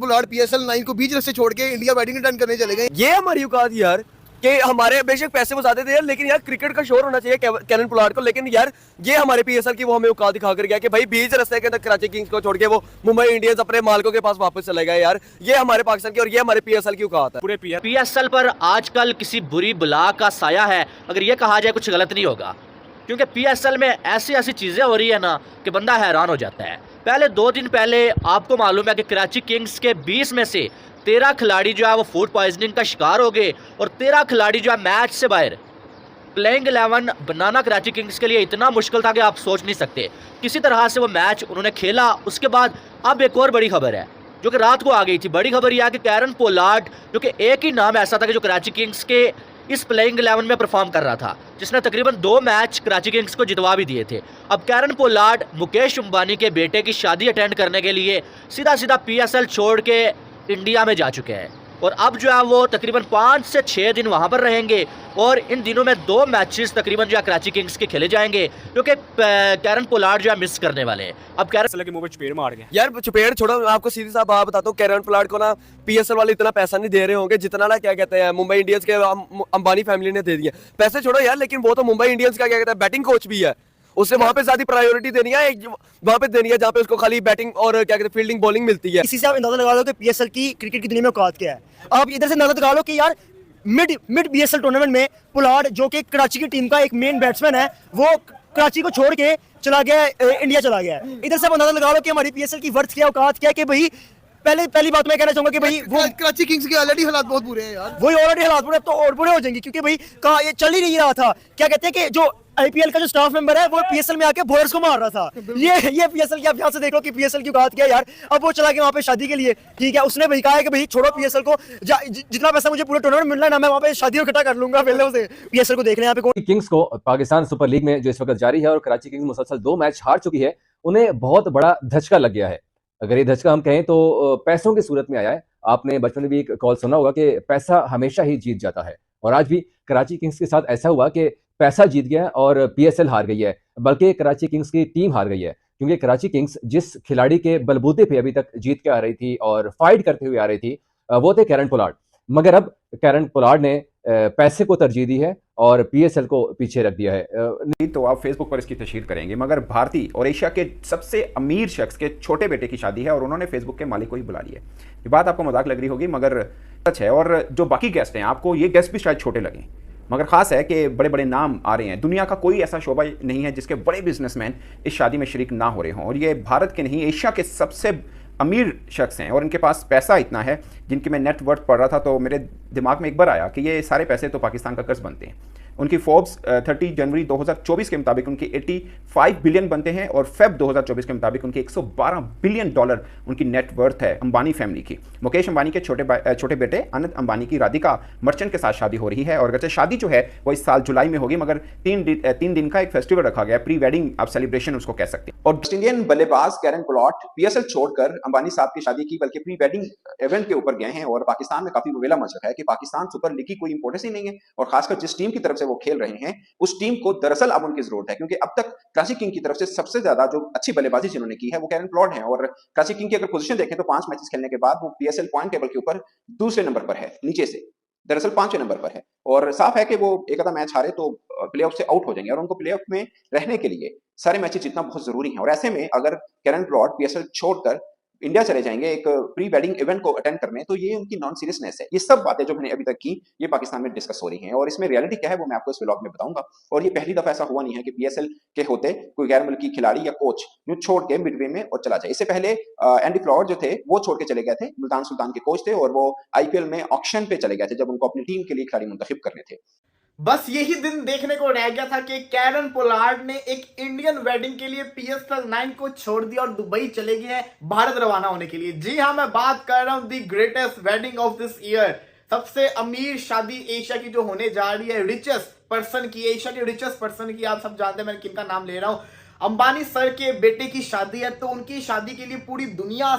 Pollard PSL 9 को बीच रास्ते छोड़ के इंडिया बैटिंग रिटर्न करने चले गए। ये हमारी औकात यार कि हमारे बेशक पैसे वो ज्यादा थे यार, लेकिन यार क्रिकेट का शोर होना चाहिए कैरन पोलार्ड को। लेकिन यार ये हमारे पीएसएल की वो हमें औकात दिखा कर गया कि भाई बीच रास्ते के अंदर कराची किंग्स को छोड़ के वो मुंबई इंडियंस अपने मालिकों के पास वापस चले गए। यार ये हमारे पाकिस्तान की और ये हमारे पीएसएल की औकात है। पूरे पीएसएल पर आजकल किसी बुरी बुला का साया है, अगर ये कहा जाए कुछ गलत नहीं होगा, क्योंकि पीएसएल में ऐसी ऐसी चीजें हो रही है ना कि बंदा हैरान हो जाता है। पहले 2 दिन पहले आपको मालूम है कि कराची किंग्स के 20 में से 13 खिलाड़ी जो है वो फूड पॉइजनिंग का शिकार हो गए और 13 खिलाड़ी जो है मैच से बाहर। प्लेइंग 11 बनाना कराची किंग्स के लिए इतना मुश्किल था कि आप सोच नहीं सकते। किसी तरह से वो मैच उन्होंने खेला। उसके बाद अब एक और बड़ी खबर है जो कि रात को आ गई थी। बड़ी खबर यह है कि कैरन पोलार्ड, जो कि एक ही नाम ऐसा था कि जो कराची किंग्स के इस प्लेइंग 11 में परफॉर्म कर रहा था, जिसने तकरीबन 2 मैच कराची किंग्स को जितवा भी दिए थे। अब कैरन पोलार्ड मुकेश अंबानी के बेटे की शादी अटेंड करने के लिए सीधा सीधा पीएसएल छोड़ के इंडिया में जा चुके हैं और अब जो है वो तकरीबन 5 से 6 दिन वहां पर रहेंगे और इन दिनों में 2 मैचेस तकरीबन जो है कराची किंग्स के खेले जाएंगे, क्योंकि कैरन पोलार्ड जो है मिस करने वाले हैं। अब कैरन के मुंह में चपेड़ मार गए यार चपेड़ छोड़ो, आपको सीधी सा बात बताता हूँ, कैरन पोलार्ड को ना पीएसएल वाले इतना पैसा नहीं दे रहे होंगे जितना ना क्या कहते हैं मुंबई इंडियंस के अंबानी फैमिली ने दे दिया। पैसे छोड़ो यार, लेकिन वो तो मुंबई इंडियंस का क्या कहते हैं बैटिंग कोच भी है, उसे वहां पे ज्यादा प्रायोरिटी देनी है, वहां पे देनी है जहाँ पे उसको खाली बैटिंग और क्या कहते हैं फील्डिंग बॉलिंग मिलती है। इसी से आप अंदाजा लगा लो कि पीएसएल की क्रिकेट की दुनिया में औकात क्या है। आप इधर से अंदाजा लगा लो कि यार मिड पीएसएल टूर्नामेंट में पोलार्ड, जो कि कराची की टीम का एक मेन बैट्समैन है, वो कराची को छोड़ के चला गया, इंडिया चला गया है। इधर से आप अंदाजा लगा लो कि हमारी पीएसएल की वर्थ क्या, औकात क्या है। कि भाई पहली बात मैं कहना चाहूंगा कि भाई वो कराची किंग्स के ऑलरेडी हालात बहुत बुरे हैं यार। वही ऑलरेडी हालात बुरे, अब तो और बुरे हो जाएंगे, क्योंकि भाई कहा ये चल ही नहीं रहा था। क्या कहते हैं कि जो आईपीएल का जो स्टाफ मेंबर है वो पीएसएल में आके बॉलर्स को मार रहा था। ये पीएसएल की आप यहाँ से देख लो कि पीएसएल की बात क्या है यार। अब वो चला गया वहाँ पे शादी के लिए, ठीक है, उसने भाई कहा है कि भाई छोड़ो पीएसएल को, जितना पैसा मुझे पूरे टूर्नामेंट मिलना है ना, मैं वहाँ पे शादी इकट्ठा कर लूंगा पहले से। पीएसएल को देखने यहाँ पे कौन। किंग्स को पाकिस्तान सुपर लीग में जो इस वक्त जारी है और कराची किंग्स मुसलसल 2 मैच हार चुकी है, उन्हें बहुत बड़ा धचका लग गया है। अगर ये धचका हम कहें तो पैसों की सूरत में आया है। आपने बचपन में भी एक कॉल सुना होगा कि पैसा हमेशा ही जीत जाता है, और आज भी कराची किंग्स के साथ ऐसा हुआ कि पैसा जीत गया और पीएसएल हार गई है, बल्कि कराची किंग्स की टीम हार गई है। क्योंकि कराची किंग्स जिस खिलाड़ी के बलबूते पे अभी तक जीत के आ रही थी और फाइट करते हुए आ रही थी, वो थे कैरन पोलार्ड। मगर अब कैरन पोलार्ड ने पैसे को तरजीह दी है और पीएसएल को पीछे रख दिया है। तो आप फेसबुक पर इसकी तशहीर करेंगे, मगर भारतीय और एशिया के सबसे अमीर शख्स के छोटे बेटे की शादी है और उन्होंने फेसबुक के मालिक को ही बुला लिया। ये बात आपको मजाक लग रही होगी मगर सच है। और जो बाकी गेस्ट हैं, आपको ये गेस्ट भी शायद छोटे लगें, मगर खास है कि बड़े बड़े नाम आ रहे हैं। दुनिया का कोई ऐसा शोबा नहीं है जिसके बड़े बिजनेसमैन इस शादी में शरीक ना हो रहे हों, और ये भारत के नहीं एशिया के सबसे अमीर शख्स हैं और इनके पास पैसा इतना है। जिनकी मैं नेट वर्थ पढ़ रहा था तो मेरे दिमाग में एक बार आया कि ये सारे पैसे तो पाकिस्तान का कर्ज बनते हैं। उनकी फोर्ब्स 30 जनवरी 2024 के मुताबिक उनकी 85 बिलियन बनते हैं और फेब 2024 के मुताबिक उनकी $112 बिलियन उनकी नेट वर्थ है अंबानी फैमिली की। मुकेश अंबानी के छोटे बेटे अनंत अंबानी की राधिका मर्चेंट के साथ शादी हो रही है, और अगरचे शादी जो है वो इस साल जुलाई में होगी, मगर 3 दिन का एक फेस्टिवल रखा गया, प्री वेडिंग आप सेलिब्रेशन उसको कह सकते हैं। और वेस्ट इंडियन बल्लेबाज कैरन पोलार्ड पीएसएल छोड़कर अंबानी साहब की शादी की बल्कि प्री वेडिंग इवेंट के ऊपर गए हैं, और पाकिस्तान में काफी रवेला मच रहा है कि पाकिस्तान सुपर लीग की कोई इंपोर्टेंस ही नहीं है, और खासकर जिस टीम की तरफ से वो खेल रहे हैं उस टीम को दरअसल अब उनकी जरूरत है, क्योंकि अब तक कराची किंग की तरफ से सबसे ज्यादा जो अच्छी बल्लेबाजी जिन्होंने की है वो कैरन पोलार्ड है। और कराची किंग की अगर पोजीशन देखें तो 5 मैचेस खेलने के बाद वो पीएसएल पॉइंट टेबल के ऊपर दूसरे नंबर पर है, नीचे से दरअसल 5वें नंबर पर है, और साफ है कि वो एक आधा मैच हारे तो प्लेऑफ से आउट हो जाएंगे, और उनको प्लेऑफ में रहने के लिए सारे मैचेस जीतना बहुत जरूरी है। और ऐसे में अगर कैरन पोलार्ड पीएसएल छोड़कर इंडिया चले जाएंगे एक प्री वेडिंग इवेंट को अटेंड करने, तो ये उनकी नॉन सीरियसनेस है। ये सब बातें जो मैंने अभी तक की ये पाकिस्तान में डिस्कस हो रही हैं, और इसमें रियलिटी क्या है वो मैं आपको इस व्लॉग में बताऊंगा। और ये पहली दफा ऐसा हुआ नहीं है कि पीएसएल के होते कोई गैर मुल्की खिलाड़ी या कोच जो छोड़ के मिडवे में और चला जाए। इससे पहले एंडी फ्लावर जो थे वो छोड़ के चले गए थे, मुल्तान सुल्तान के कोच थे, और वो आईपीएल में ऑक्शन पे चले गए थे जब उनको अपनी टीम के लिए खिलाड़ी मुंतखब करने थे। बस यही दिन देखने को रह गया था कि कैरन पोलार्ड ने एक इंडियन वेडिंग के लिए पीएसएल 9 को छोड़ दिया और दुबई चले गए हैं भारत रवाना होने के लिए। जी हाँ, मैं बात कर रहा हूं the greatest wedding of this year, सबसे अमीर शादी एशिया की जो होने जा रही है, रिचेस्ट पर्सन की, एशिया के रिचेस्ट पर्सन की। आप सब जानते हैं मैं किनका नाम ले रहा हूं। अंबानी सर के बेटे की शादी है, तो उनकी शादी के लिए पूरी दुनिया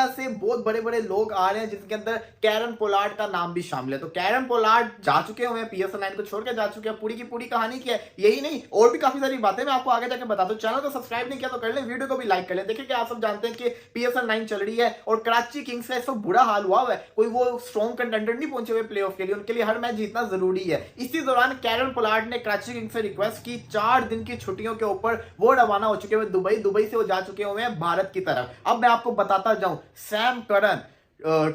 से बहुत बड़े बड़े लोग आ रहे हैं, जिसके अंदर कैरन पोलार्ड का नाम भी शामिल है। तो कैरन पोलार्ड जा चुके हुए हैं, PSL 9 को छोड़ के जा चुके हैं। पूरी की पूरी कहानी क्या है, यही नहीं और भी काफी सारी बातें मैं आपको आगे जाके बता दूं। चैनल को सब्सक्राइब नहीं किया तो कर लें, वीडियो को भी लाइक कर लें। देखिए कि आप सब जानते हैं कि PSL 9 चल रही है और कराची किंग्स का इस वक्त बुरा हाल हुआ है, कोई वो स्ट्रॉन्ग कंटेंडर नहीं पहुंचे हुए प्लेऑफ के लिए, उनके लिए हर मैच जीतना जरूरी है। इसी दौरान कैरन पोलार्ड ने कराची किंग्स से रिक्वेस्ट की 4 दिन की छुट्टियों के ऊपर वो रवाना हो चुके हुए दुबई से वो जा चुके हुए हैं भारत की तरफ। अब मैं आपको बताता जाऊं, सैम करन,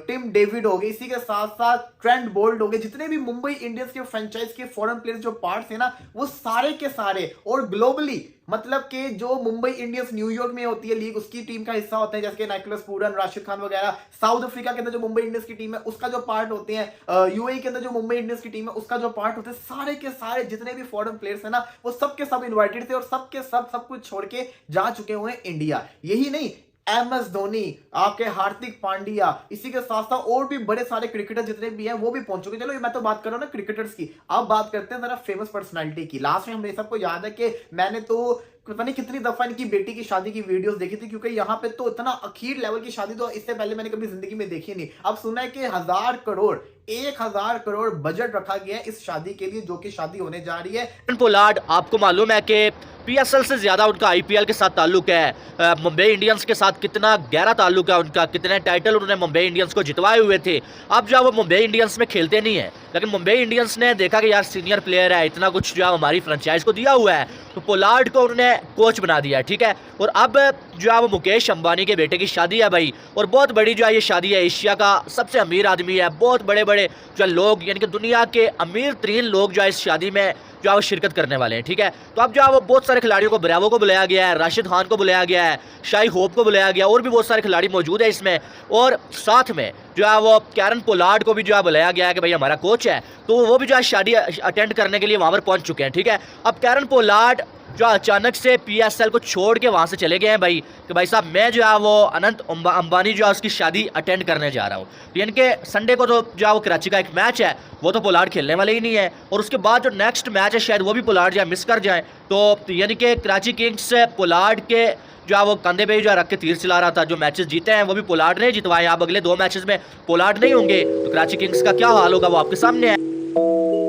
टिम डेविड हो गए, इसी के साथ साथ ट्रेंट बोल्ट हो गए, जितने भी मुंबई इंडियंस के फ्रेंचाइज के फॉरेन प्लेयर्स जो पार्ट्स है ना, वो सारे के सारे और ग्लोबली मतलब कि जो मुंबई इंडियंस न्यूयॉर्क में होती है लीग, उसकी टीम का हिस्सा होते हैं, जैसे नाइकुलस पूरन, राशिद खान वगैरह। साउथ अफ्रीका के अंदर जो मुंबई इंडियंस की टीम है उसका जो पार्ट होते हैं, यूएई के अंदर जो मुंबई इंडियंस की टीम है उसका जो पार्ट होते हैं, सारे के सारे जितने भी फॉरेन प्लेयर्स है ना, वो सब के सब इन्वाइटेड थे और सब के सब कुछ छोड़ के जा चुके हुए हैं इंडिया। यही नहीं, MS धोनी, आपके हार्दिक पांड्या, इसी के साथ साथ और भी बड़े सारे क्रिकेटर जितने भी हैं वो भी पहुंच चुके। चलो मैं तो बात कर रहा हूं ना क्रिकेटर्स की, अब बात करते हैं जरा फेमस पर्सनालिटी की। लास्ट में हमें सबको याद है कि मैंने तो पता नहीं कितनी दफा इनकी बेटी की शादी की वीडियोस देखी थी, क्योंकि यहाँ पे तो इतना अखीर लेवल की शादी तो इससे पहले मैंने कभी जिंदगी में देखी नहीं। अब सुना है कि 1000 करोड़ बजट रखा गया है इस शादी के लिए, जो कि शादी होने जा रही है। कैरन पोलार्ड, आपको मालूम है कि PSL से ज्यादा उनका IPL के साथ ताल्लुक है। मुंबई इंडियंस के साथ कितना गहरा ताल्लुक है उनका, कितने टाइटल उन्होंने मुंबई इंडियंस को जितवाए हुए थे। अब जो वो मुंबई इंडियंस में खेलते नहीं है, लेकिन मुंबई इंडियंस ने देखा कि यार सीनियर प्लेयर है, इतना कुछ जो हमारी फ्रेंचाइज को दिया हुआ है, तो पोलार्ड को उन्होंने कोच बना दिया, ठीक है। और अब जो है वो मुकेश अंबानी के बेटे की शादी है भाई, और बहुत बड़ी जो है ये शादी है, एशिया का सबसे अमीर आदमी है, बहुत बड़े बड़े जो लोग यानी कि दुनिया के अमीर तरीन लोग जो है इस शादी में जो है वो शिरकत करने वाले हैं, ठीक है। तो अब जो है वो बहुत सारे खिलाड़ियों को, ब्रावो को बुलाया गया है, राशिद खान को बुलाया गया है, शाही होप को बुलाया गया, और भी बहुत सारे खिलाड़ी मौजूद है इसमें। और साथ में जो है वो कैरन पोलार्ड को भी जो है बुलाया गया है कि भाई हमारा कोच है, तो वो भी जो है शादी अटेंड करने के लिए वहाँ पर पहुँच चुके हैं, ठीक है। अब कैरन पोलार्ड जो अचानक से PSL को छोड़ के वहाँ से चले गए हैं भाई, कि भाई साहब मैं जो है वो अनंत अंबानी जो है उसकी शादी अटेंड करने जा रहा हूँ। तो यानी कि संडे को तो जो है वो कराची का एक मैच है, वो तो पोलार्ड खेलने वाले ही नहीं है, और उसके बाद जो नेक्स्ट मैच है शायद वो भी पोलार्ड जो है मिस कर जाए। तो यानी कि कराची किंग्स पोलार्ड के जो है वो कंधे पे जो रख के तीर चला रहा था, जो मैचेस जीते हैं वो भी पोलार्ड ने जितवाए। अब अगले 2 मैचेस में पोलार्ड नहीं होंगे तो कराची किंग्स का क्या हाल होगा वो आपके सामने है।